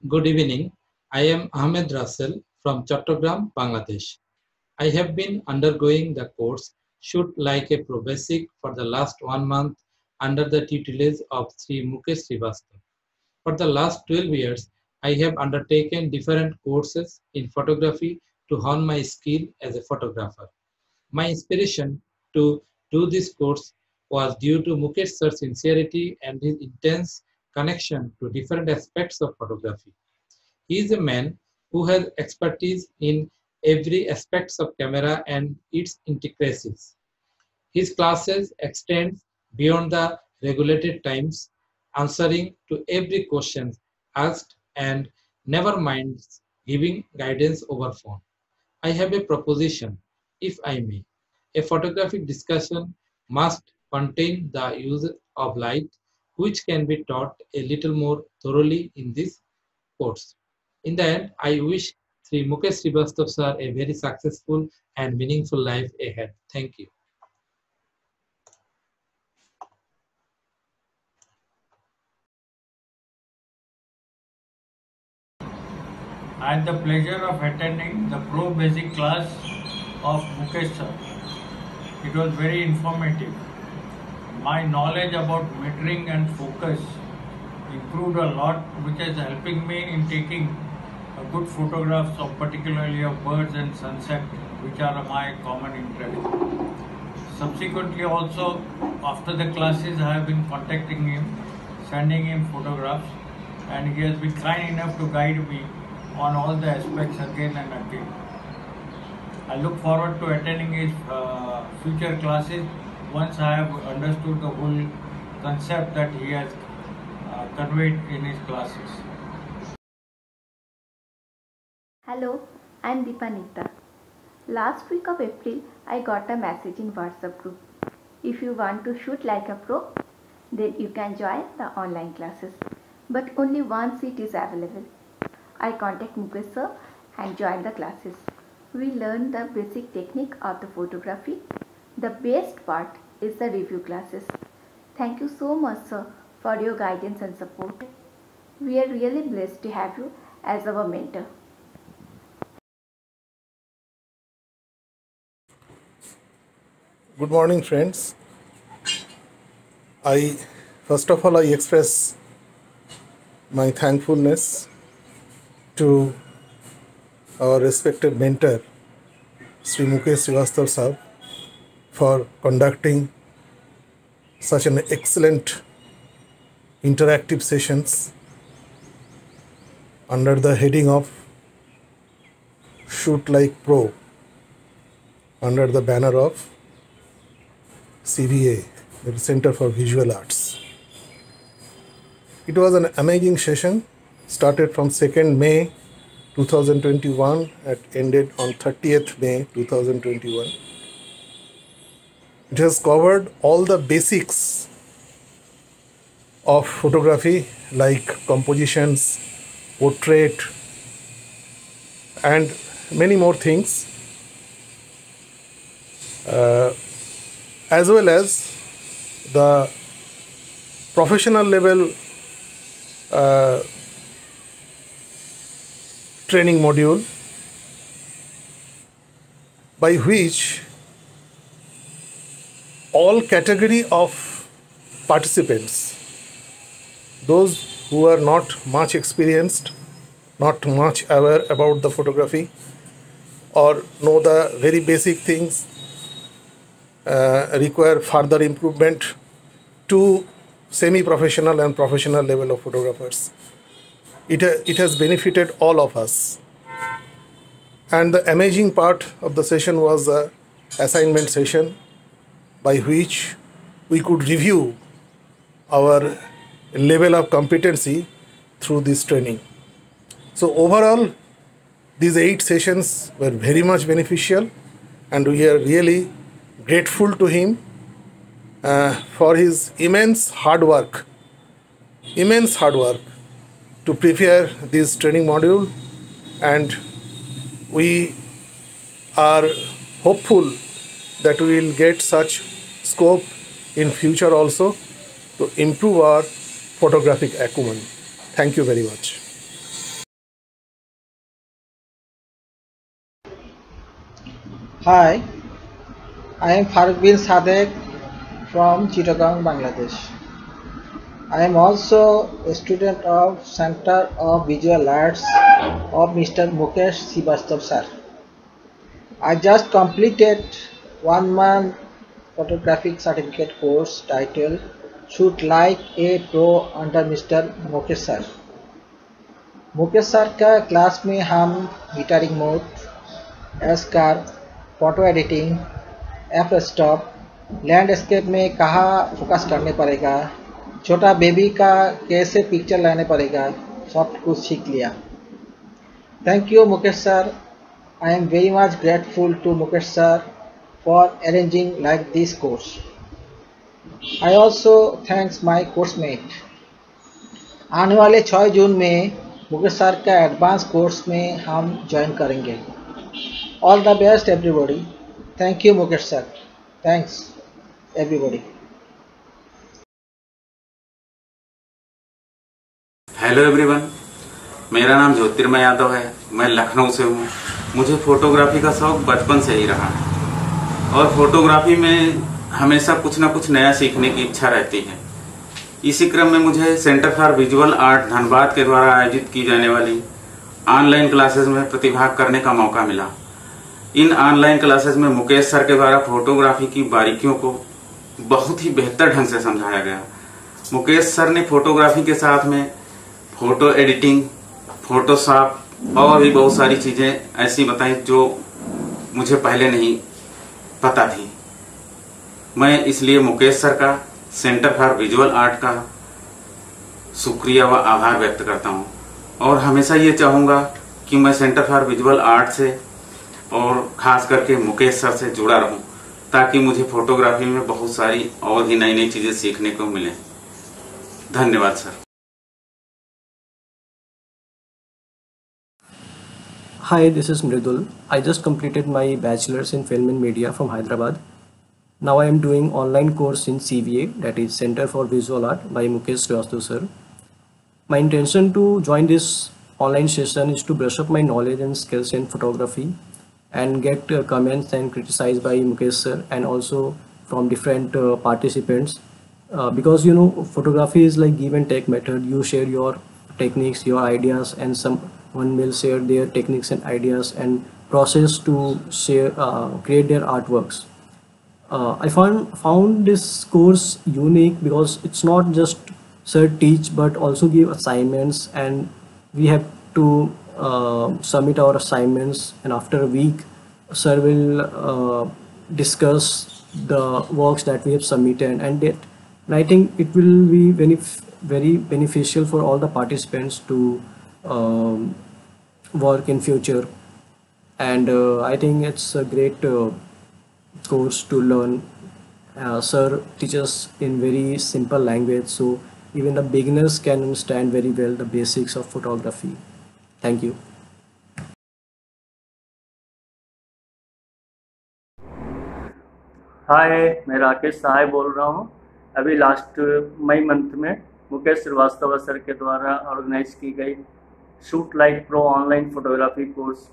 Good evening. I am Ahmed Russell from Chattogram, Bangladesh. I have been undergoing the course Shoot Like a Pro Basic for the last 1 month under the tutelage of Sri Mukesh Srivastava. For the last 12 years, I have undertaken different courses in photography to hone my skill as a photographer. My inspiration to do this course was due to Mukesh sir's sincerity and his intense connection to different aspects of photography. He is a man who has expertise in every aspect of camera and its intricacies. His classes extend beyond the regulated times, answering to every question asked and never minds giving guidance over phone. I have a proposition, if I may. A photographic discussion must contain the use of light, which can be taught a little more thoroughly in this course. In the end, I wish Sri Mukesh Srivastava sir a very successful and meaningful life ahead. Thank you. I had the pleasure of attending the Pro Basic class of Mukesh sir. It was very informative. My knowledge about metering and focus improved a lot, which is helping me in taking good photographs of particularly of birds and sunset, which are my common interest. Subsequently also, after the classes, I have been contacting him, sending him photographs, and he has been kind enough to guide me on all the aspects again and again. I look forward to attending his future classes once I have understood the whole concept that he has conveyed in his classes. Hello, I'm Deepanita. Last week of April, I got a message in WhatsApp group. If you want to shoot like a pro, then you can join the online classes. But only one seat is available. I contact Mukesh sir and join the classes. We learn the basic technique of the photography. The best part is the review classes. Thank you so much, sir, for your guidance and support. We are really blessed to have you as our mentor. Good morning, friends. First of all, I express my thankfulness to our respected mentor, Sri Mukesh Srivastava sir, for conducting such an excellent interactive sessions under the heading of Shoot Like Pro, under the banner of CVA, the Center for Visual Arts. It was an amazing session, started from 2nd May 2021 and ended on 30th May 2021. It has covered all the basics of photography like compositions, portrait, and many more things, as well as the professional level training module, by which all category of participants, those who are not much experienced, not much aware about the photography, or know the very basic things, require further improvement, to semi-professional and professional level of photographers. It has benefited all of us. And the amazing part of the session was the assignment session, by which we could review our level of competency through this training. So overall, these 8 sessions were very much beneficial, and we are really grateful to him for his immense hard work to prepare this training module, and we are hopeful that we will get such scope in future also to improve our photographic acumen. Thank you very much. Hi, I am Farooq bin Sadek from Chittagong, Bangladesh. I am also a student of Center of Visual Arts of Mr. Mukesh Srivastava sir. I just completed 1 month photographic certificate course titled Shoot Like a Pro under Mr. Mukesh sir. Mukesh sir का class में हम guitaring mode, एस्कार, photo editing, F stop, landscape में कहाँ focus करने पड़ेगा, छोटा baby का कैसे पिक्चर लाने पड़ेगा, सब कुछ सीख लिया. Thank you Mukesh sir. I am very much grateful to Mukesh sir for arranging like this course. I also thanks my coursemate. आने वाले 6 जून में मुकेश सर का एडवांस कोर्स में हम ज्वाइन करेंगे. All the best everybody. Thank you Mukesh sir. Thanks everybody. Hello everyone, मेरा नाम ज्योतिर्मय यादव है. मैं लखनऊ से हूँ. मुझे फोटोग्राफी का शौक बचपन से ही रहा है और फोटोग्राफी में हमेशा कुछ ना कुछ नया सीखने की इच्छा रहती है. इसी क्रम में मुझे centre for visual art Dhanbad के द्वारा आयोजित की जाने वाली ऑनलाइन क्लासेस में प्रतिभाग करने का मौका मिला. इन ऑनलाइन क्लासेस में मुकेश सर के द्वारा फोटोग्राफी की बारीकियों को बहुत ही बेहतर ढंग से समझाया गया. मुकेश सर ने फोटोग्राफी के साथ में फोटो एडिटिंग, फोटोशॉप और भी बहुत सारी चीजें ऐसी बताई जो मुझे पहले नहीं पता थी. मैं इसलिए मुकेश सर का, सेंटर फॉर विजुअल आर्ट का शुक्रिया व आभार व्यक्त करता हूं और हमेशा ये चाहूंगा कि मैं सेंटर फॉर विजुअल आर्ट से और खास करके मुकेश सर से जुड़ा रहूं ताकि मुझे फोटोग्राफी में बहुत सारी और भी नई नई चीजें सीखने को मिले. धन्यवाद sir. Hi, this is Mridul. I just completed my bachelor's in film and media from Hyderabad. Now I am doing online course in CVA, that is Center for Visual Art by Mukesh Srivastava sir. My intention to join this online session is to brush up my knowledge and skills in photography and get comments and criticized by Mukesh sir and also from different participants. Because you know, photography is like give and take method. You share your techniques, your ideas, and someone will share their techniques and ideas and process to share, create their artworks. I found this course unique because it's not just sir teach but also give assignments, and we have to submit our assignments, and after a week sir will discuss the works that we have submitted, and I think it will be very beneficial for all the participants to work in future. And I think it's a great course to learn. Sir teaches in very simple language, so even the beginners can understand very well the basics of photography. Thank you. हाय, मैं राकेश सहाय बोल रहा हूँ. अभी last मई month में Mukesh Srivastava sir के द्वारा organise की गई shoot like pro online photography course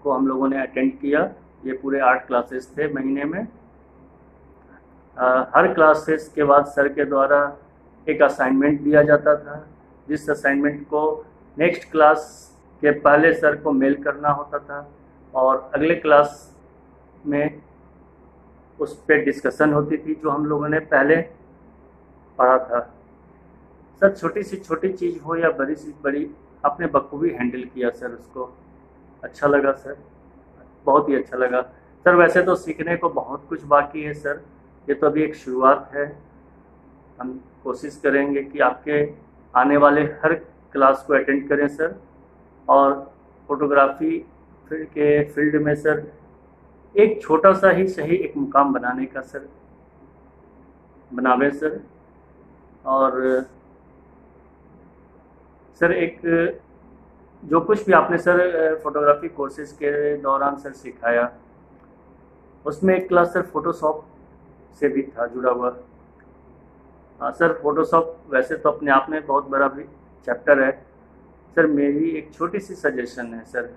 को हम लोगों ने अटेंड किया. ये पूरे 8 क्लासेस थे महीने में. हर क्लासेस के बाद सर के द्वारा एक असाइनमेंट दिया जाता था, जिस असाइनमेंट को नेक्स्ट क्लास के पहले सर को मेल करना होता था और अगले क्लास में उस पर डिस्कशन होती थी जो हम लोगों ने पहले पढ़ा था. सर छोटी सी छोटी चीज़ हो या बड़ी सी बड़ी, आपने बखूबी हैंडल किया सर. उसको अच्छा लगा सर, बहुत ही अच्छा लगा सर. वैसे तो सीखने को बहुत कुछ बाकी है सर, ये तो अभी एक शुरुआत है. हम कोशिश करेंगे कि आपके आने वाले हर क्लास को अटेंड करें सर, और फोटोग्राफी के फील्ड में सर एक छोटा सा ही सही एक मुकाम बनाने का सर बनावे सर. और सर एक जो कुछ भी आपने सर फोटोग्राफी कोर्सेज के दौरान सर सिखाया, उसमें एक क्लास सर फोटोशॉप से भी था जुड़ा हुआ. सर फोटोशॉप वैसे तो अपने आप में बहुत बड़ा भी चैप्टर है सर. मेरी एक छोटी सी सजेशन है सर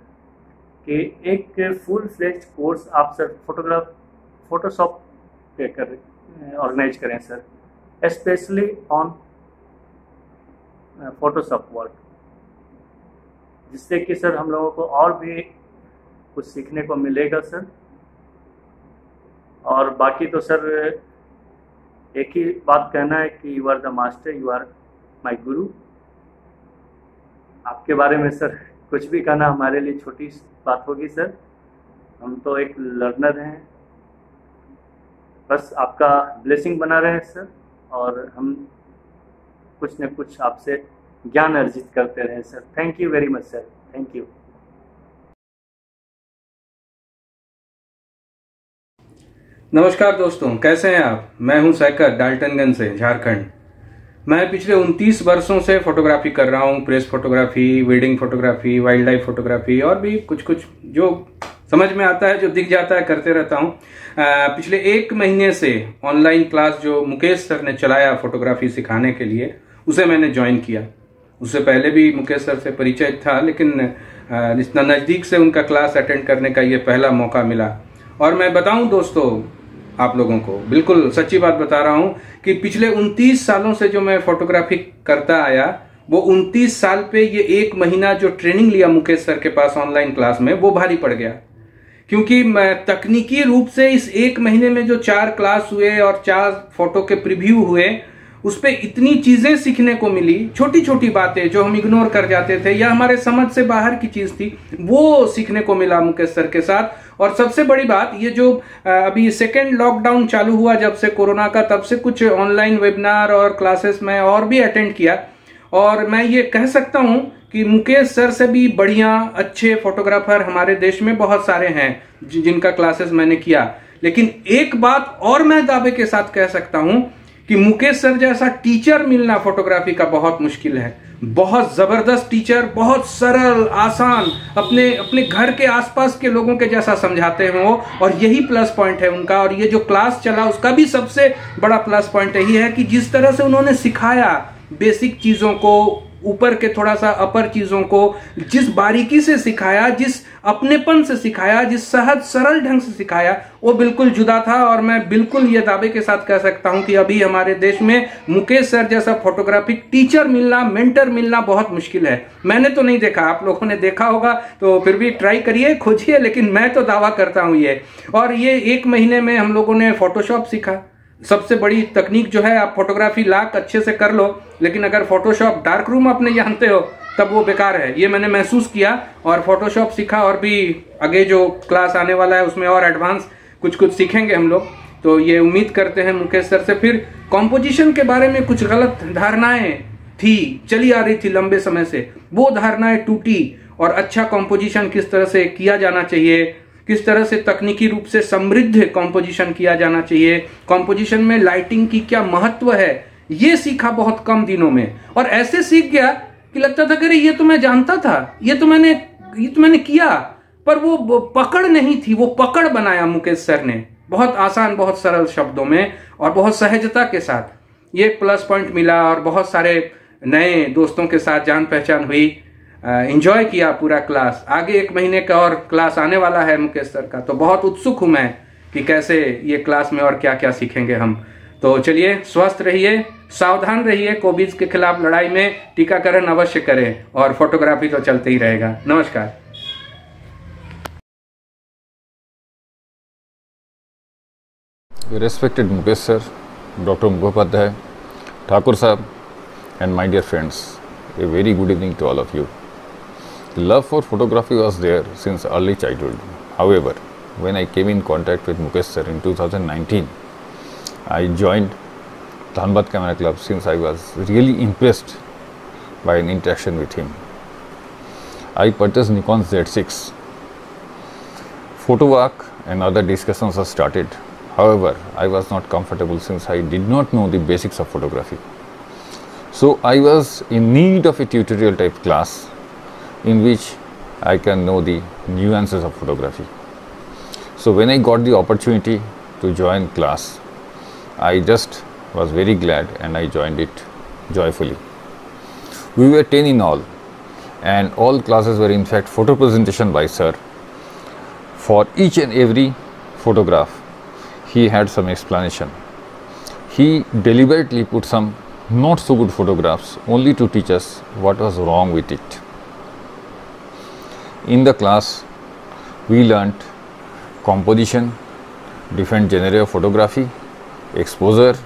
कि एक फुल फ्लेज्ड कोर्स आप सर फोटोशॉप पे ऑर्गेनाइज करें sir, specially on Photoshop work, जिससे कि सर हम लोगों को और भी कुछ सीखने को मिलेगा सर। और बाकी तो सर एक ही बात कहना है कि you are the master, you are my guru. आपके बारे में सर कुछ भी कहना हमारे लिए छोटी बात होगी सर, हम तो एक लर्नर हैं। बस आपका ब्लेसिंग बना रहे सर, और हम कुछ न कुछ आपसे ज्ञान अर्जित करते रहे sir. Thank you very much sir, thank you. नमस्कार दोस्तों, कैसे हैं आप? मैं हूं सैकत, डाल्टनगंज से, झारखंड। मैं पिछले 29 वर्षों से फोटोग्राफी कर रहा हूं। Press photography, wedding photography, wild life photography और भी कुछ जो समझ में आता है, जो दिख जाता है, करते रहता हूं। पिछले 1 महीने से ऑनलाइन क्लास जो मुकेश सर ने चलाया फोटोग्राफी सिखाने के लिए, उसे मैंने ज्वाइन किया। उससे पहले भी मुकेश सर से परिचय था, लेकिन इतना नज़दीक से उनका क्लास अटेंड करने का ये पहला मौका मिला। और मैं बताऊं दोस्तों आप लोगों को, बिल्कुल सच्ची बात बता रहा हूं कि पिछले 29 सालों से जो मैं फोटोग्राफी करता आया, वो 29 साल पे ये 1 महीना जो ट्रेनिंग लिया मुकेश सर के पास ऑनलाइन क्लास में, वो भारी पड़ गया। क्योंकि मैं तकनीकी रूप से इस 1 महीने में जो 4 क्लास हुए और 4 फोटो के प्रीव्यू हुए, उस पर इतनी चीजें सीखने को मिली। छोटी छोटी बातें जो हम इग्नोर कर जाते थे या हमारे समझ से बाहर की चीज थी, वो सीखने को मिला मुकेश सर के साथ। और सबसे बड़ी बात, ये जो अभी सेकेंड लॉकडाउन चालू हुआ जब से कोरोना का, तब से कुछ ऑनलाइन वेबिनार और क्लासेस में और भी अटेंड किया, और मैं ये कह सकता हूं कि मुकेश सर से भी बढ़िया अच्छे फोटोग्राफर हमारे देश में बहुत सारे हैं जिनका क्लासेस मैंने किया। लेकिन एक बात और मैं दावे के साथ कह सकता हूं कि मुकेश सर जैसा टीचर मिलना फोटोग्राफी का बहुत मुश्किल है। बहुत जबरदस्त टीचर, बहुत सरल, आसान, अपने घर के आसपास के लोगों के जैसा समझाते हैं वो, और यही प्लस पॉइंट है उनका। और ये जो क्लास चला उसका भी सबसे बड़ा प्लस पॉइंट यही है कि जिस तरह से उन्होंने सिखाया बेसिक चीजों को, ऊपर के थोड़ा सा अपर चीजों को, जिस बारीकी से सिखाया, जिस अपनेपन से सिखाया, जिस सहज सरल ढंग से सिखाया, वो बिल्कुल जुदा था। और मैं बिल्कुल ये दावे के साथ कह सकता हूं कि अभी हमारे देश में मुकेश सर जैसा फोटोग्राफिक टीचर मिलना, मेंटर मिलना बहुत मुश्किल है। मैंने तो नहीं देखा, आप लोगों ने देखा होगा तो फिर भी ट्राई करिए, खोजिए, लेकिन मैं तो दावा करता हूं ये। और ये 1 महीने में हम लोगों ने फोटोशॉप सीखा। सबसे बड़ी तकनीक जो है, आप फोटोग्राफी लाख अच्छे से कर लो, लेकिन अगर फोटोशॉप डार्क रूम आप नहीं जानते हो तब वो बेकार है। ये मैंने महसूस किया और फोटोशॉप सीखा। और भी आगे जो क्लास आने वाला है उसमें और एडवांस कुछ सीखेंगे हम लोग। तो ये उम्मीद करते हैं मुकेश सर से। फिर कॉम्पोजिशन के बारे में कुछ गलत धारणाएं थी, चली आ रही थी लंबे समय से, वो धारणाएं टूटी। और अच्छा कॉम्पोजिशन किस तरह से किया जाना चाहिए, किस तरह से तकनीकी रूप से समृद्ध कॉम्पोजिशन किया जाना चाहिए, कॉम्पोजिशन में लाइटिंग की क्या महत्व है, ये सीखा बहुत कम दिनों में। और ऐसे सीख गया कि लगता था कि ये तो मैं जानता था, ये तो मैंने किया, पर वो पकड़ नहीं थी। वो पकड़ बनाया मुकेश सर ने, बहुत आसान, बहुत सरल शब्दों में और बहुत सहजता के साथ। ये प्लस पॉइंट मिला और बहुत सारे नए दोस्तों के साथ जान पहचान हुई। एंजॉय किया पूरा क्लास। आगे 1 महीने का और क्लास आने वाला है मुकेश सर का, तो बहुत उत्सुक हूं मैं कि कैसे ये क्लास में और क्या क्या सीखेंगे हम। तो चलिए, स्वस्थ रहिए, सावधान रहिए, कोविड के खिलाफ लड़ाई में टीकाकरण अवश्य करें, और फोटोग्राफी तो चलते ही रहेगा। नमस्कार। Respected Mukesh sir, Dr. Mukhopadhyay, Thakur sahab, and my dear friends, a very good evening to all of you. The love for photography was there since early childhood. However, when I came in contact with Mukesh sir in 2019, I joined Dhanbad Camera Club since I was really impressed by an interaction with him. I purchased Nikon Z6. Photo work and other discussions are started. However, I was not comfortable since I did not know the basics of photography. So I was in need of a tutorial type class in which I can know the nuances of photography. So when I got the opportunity to join class, I just was very glad and I joined it joyfully. We were 10 in all, and all classes were in fact photo presentation by sir, For each and every photograph, he had some explanation. He deliberately put some not so good photographs only to teach us what was wrong with it. In the class, we learnt composition, different genre of photography, exposure,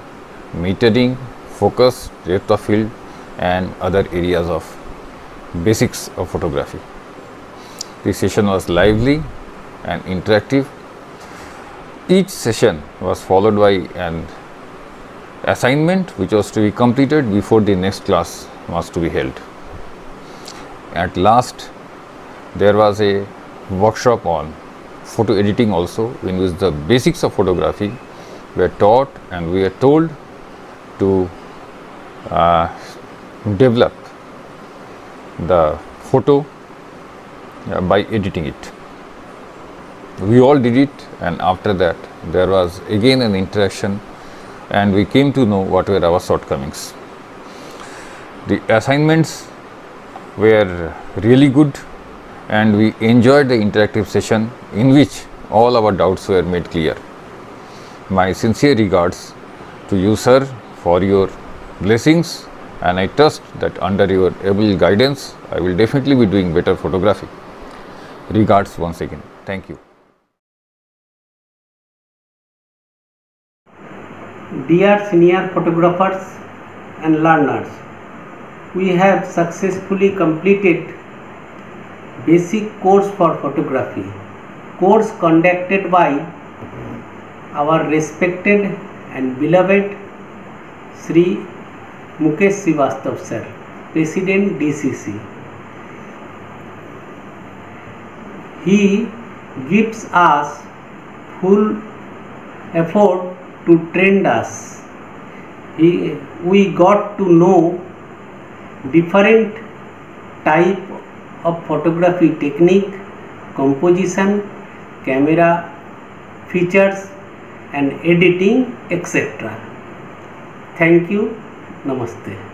metering, focus, depth of field, and other areas of basics of photography. The session was lively and interactive. Each session was followed by an assignment which was to be completed before the next class was to be held. At last, there was a workshop on photo editing also, in which the basics of photography were taught and we were told to develop the photo by editing it. We all did it, and after that there was again an interaction and we came to know what were our shortcomings. The assignments were really good and we enjoyed the interactive session in which all our doubts were made clear. My sincere regards to you, sir, for your blessings, and I trust that under your able guidance I will definitely be doing better photography. Regards once again. Thank you. Dear senior photographers and learners, we have successfully completed basic course for photography, course conducted by our respected and beloved Sri Mukesh Srivastava sir, President DCC. He gives us full effort to train us. We got to know different type of photography technique, composition, camera features and editing, etc. Thank you. Namaste.